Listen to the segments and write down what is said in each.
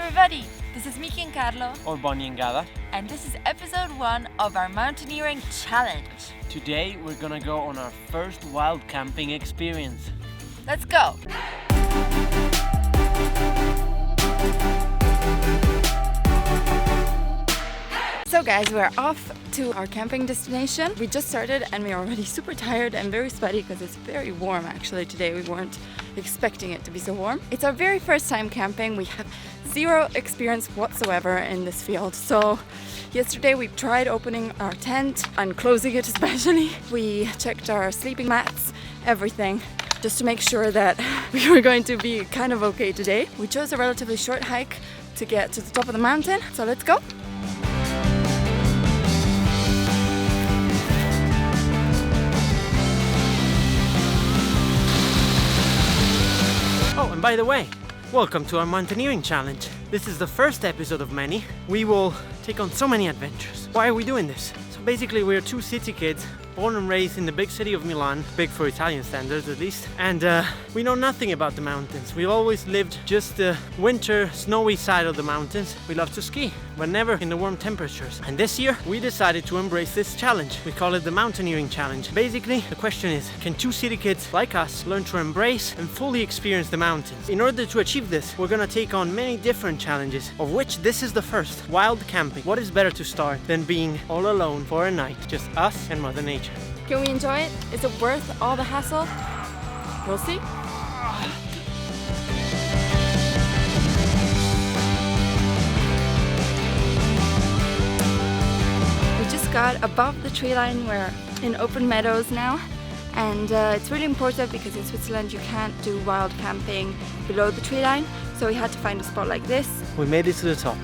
everybody, this is Miki and Carlo, or Bonnie and Gala. and this is episode 1 of our mountaineering challenge. Today we're gonna go on our first wild camping experience. Let's go! So guys, we're off to our camping destination. We just started and we're already super tired and very sweaty because it's very warm actually today. We weren't expecting it to be so warm. It's our very first time camping. We have zero experience whatsoever in this field. So yesterday we tried opening our tent and closing it especially. We checked our sleeping mats, everything, just to make sure that we were going to be kind of okay today. We chose a relatively short hike to get to the top of the mountain. So let's go. Oh, and by the way, welcome to our mountaineering challenge. This is the first episode of many. We will take on so many adventures. Why are we doing this? So basically we're two city kids, born and raised in the big city of Milan, big for Italian standards at least, and we know nothing about the mountains. We've always lived just the winter, snowy side of the mountains. We love to ski, but never in the warm temperatures. And this year, we decided to embrace this challenge. We call it the Mountaineering Challenge. Basically, the question is, can two city kids like us learn to embrace and fully experience the mountains? In order to achieve this, we're gonna take on many different challenges, of which this is the first, wild camping. What is better to start than being all alone for a night, just us and Mother Nature? Can we enjoy it? Is it worth all the hassle? We'll see. We just got above the tree line. We're in open meadows now, and it's really important because in Switzerland you can't do wild camping below the tree line, so we had to find a spot like this. We made it to the top.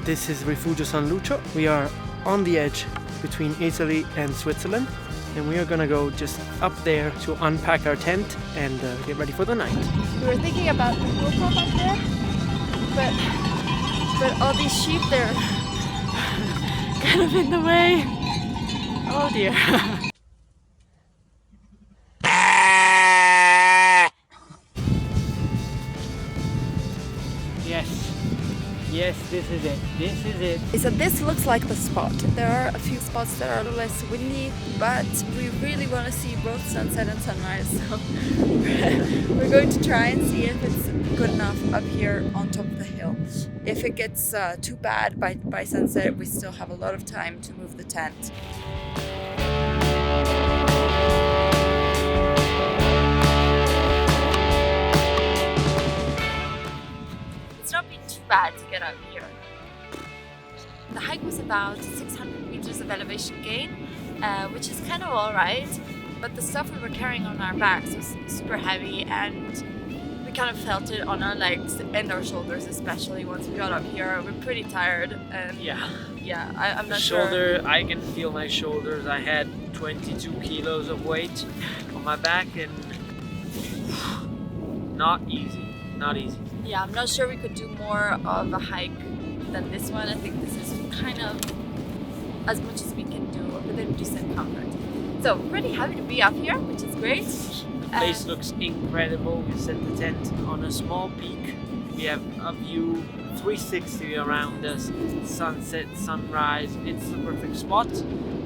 This is Rifugio San Lucio. We are on the edge between Italy and Switzerland, and we are gonna go just up there to unpack our tent and get ready for the night. We were thinking about the hilltop up there, but all these sheep, they're kind of in the way. Oh dear. Yes, this is it. This is it. So this looks like the spot. There are a few spots that are less windy, but we really want to see both sunset and sunrise. So we're going to try and see if it's good enough up here on top of the hill. If it gets too bad by sunset, we still have a lot of time to move the tent. It's not been too bad to get out here. The hike was about 600 meters of elevation gain, which is kind of alright, but the stuff we were carrying on our backs was super heavy, and we kind of felt it on our legs and our shoulders, especially once we got up here. We're pretty tired, and I'm not sure. I can feel my shoulders. I had 22 kilos of weight on my back, and not easy. Yeah, I'm not sure we could do more of a hike than this one. I think this is kind of as much as we can do within decent comfort. So pretty happy to be up here, which is great. The place looks incredible. We set the tent on a small peak. We have a view 360 around us, sunset, sunrise. It's the perfect spot.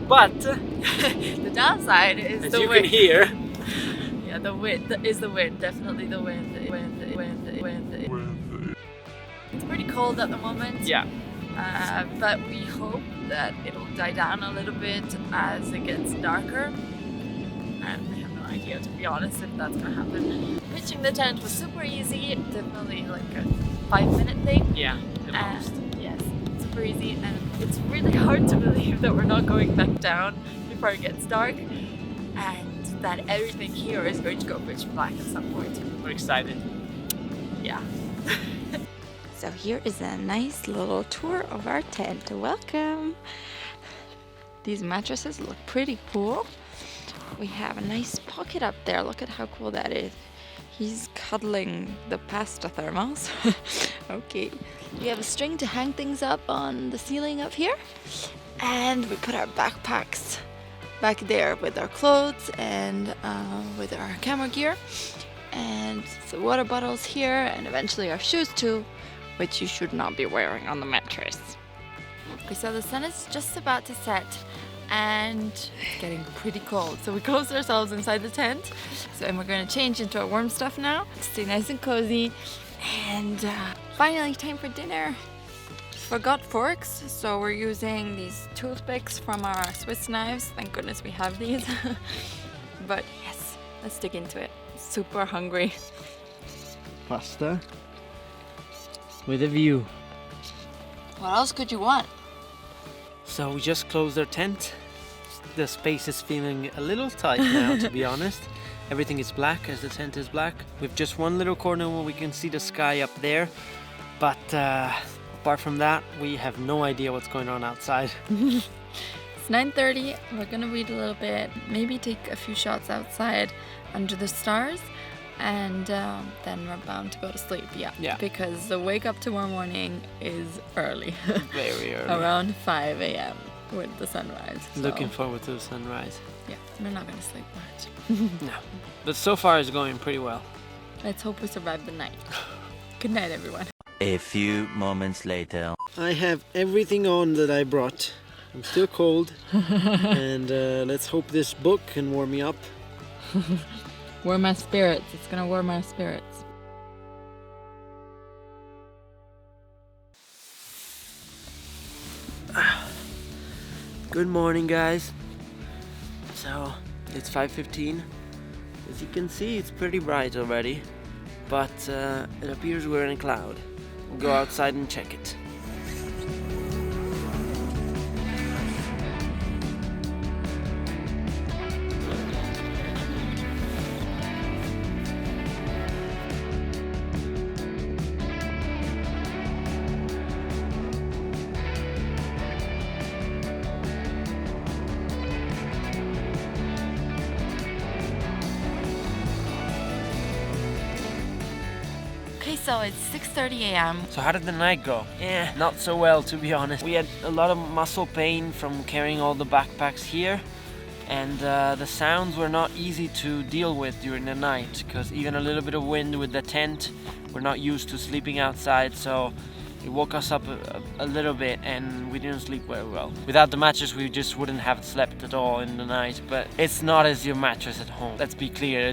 But the downside is as the you wind. can hear, yeah, the wind is the wind. Definitely the wind. It's pretty cold at the moment. yeah. But we hope that it'll die down a little bit as it gets darker. And I have no idea, to be honest, if that's gonna happen. Pitching the tent was super easy. Definitely like a 5-minute thing. Yeah, the most. Yes, super easy, and it's really hard to believe that we're not going back down before it gets dark, and that everything here is going to go pitch black at some point. We're excited. Yeah. So here is a nice little tour of our tent. Welcome. These mattresses look pretty cool. We have a nice pocket up there. Look at how cool that is. He's cuddling the pasta thermos. Okay. We have a string to hang things up on the ceiling up here. And we put our backpacks back there with our clothes and with our camera gear. And the water bottles here, and eventually our shoes too. which you should not be wearing on the mattress. Okay, so the sun is just about to set and it's getting pretty cold. So we closed ourselves inside the tent. And we're going to change into our warm stuff now. Stay nice and cozy. And finally, time for dinner. Forgot forks, so we're using these toothpicks from our Swiss knives. Thank goodness we have these. But yes, let's dig into it. Super hungry. Pasta with a view. What else could you want? So we just closed our tent. The space is feeling a little tight now, to be honest. Everything is black as the tent is black. We've just one little corner where we can see the sky up there. But apart from that, we have no idea what's going on outside. It's 9:30. We're gonna read a little bit, maybe take a few shots outside under the stars, and then we're bound to go to sleep. Yeah. Because the wake up tomorrow morning is early. Very early. Around 5 a.m. with the sunrise. So. Looking forward to the sunrise. Yeah, we're not gonna sleep much. No, but so far it's going pretty well. Let's hope we survive the night. Good night, everyone. A few moments later. I have everything on that I brought. I'm still cold. And let's hope this book can warm me up. Warm my spirits. It's gonna warm my spirits. Good morning, guys. So it's 5:15. As you can see, it's pretty bright already, but it appears we're in a cloud. We'll go outside and check it. Okay, so it's 6:30 a.m. So how did the night go? Not so well, to be honest. We had a lot of muscle pain from carrying all the backpacks here, and the sounds were not easy to deal with during the night, because even a little bit of wind with the tent, we're not used to sleeping outside, so it woke us up a little bit, and we didn't sleep very well. Without the mattress, we just wouldn't have slept at all in the night. But it's not as your mattress at home. Let's be clear,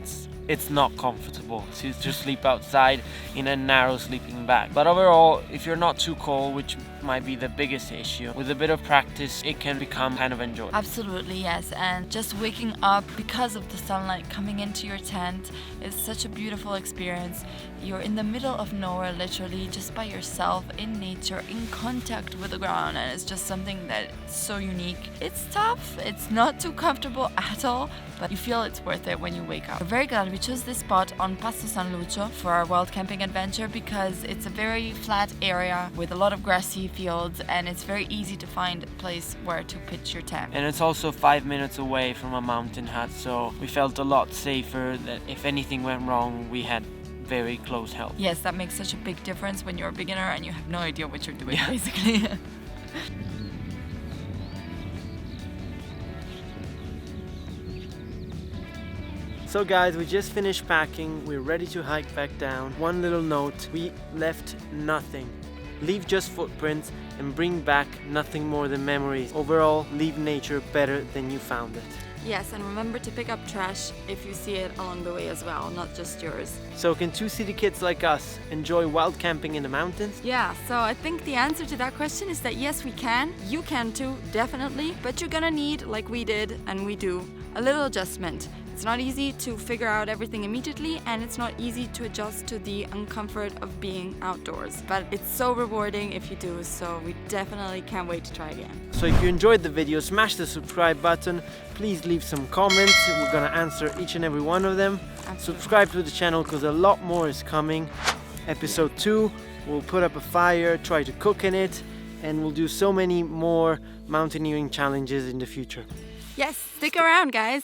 it's not comfortable to sleep outside in a narrow sleeping bag. But overall, if you're not too cold, which might be the biggest issue, with a bit of practice, it can become kind of enjoyable. Absolutely, yes. And just waking up because of the sunlight coming into your tent is such a beautiful experience. You're in the middle of nowhere, literally, just by yourself, in nature, in contact with the ground, and it's just something that's so unique. It's tough, it's not too comfortable at all, but you feel it's worth it when you wake up. We're very glad we chose this spot on Passo San Lucio for our wild camping adventure, because it's a very flat area with a lot of grassy fields, and it's very easy to find a place where to pitch your tent. And it's also 5 minutes away from a mountain hut, so we felt a lot safer that if anything went wrong, we had very close help. Yes, that makes such a big difference when you're a beginner and you have no idea what you're doing, basically. So guys, we just finished packing. We're ready to hike back down. One little note, we left nothing. Leave just footprints and bring back nothing more than memories. Overall, leave nature better than you found it. Yes, and remember to pick up trash if you see it along the way as well, not just yours. So can two city kids like us enjoy wild camping in the mountains? Yeah, so I think the answer to that question is that yes, we can. You can too, definitely. But you're gonna need, like we did and we do, a little adjustment. It's not easy to figure out everything immediately, and it's not easy to adjust to the uncomfort of being outdoors. But it's so rewarding if you do, so we definitely can't wait to try again. So if you enjoyed the video, smash the subscribe button. Please leave some comments. We're gonna answer each and every one of them. Absolutely. Subscribe to the channel because a lot more is coming. Episode 2, we'll put up a fire, try to cook in it, and we'll do so many more mountaineering challenges in the future. Yes, stick around, guys.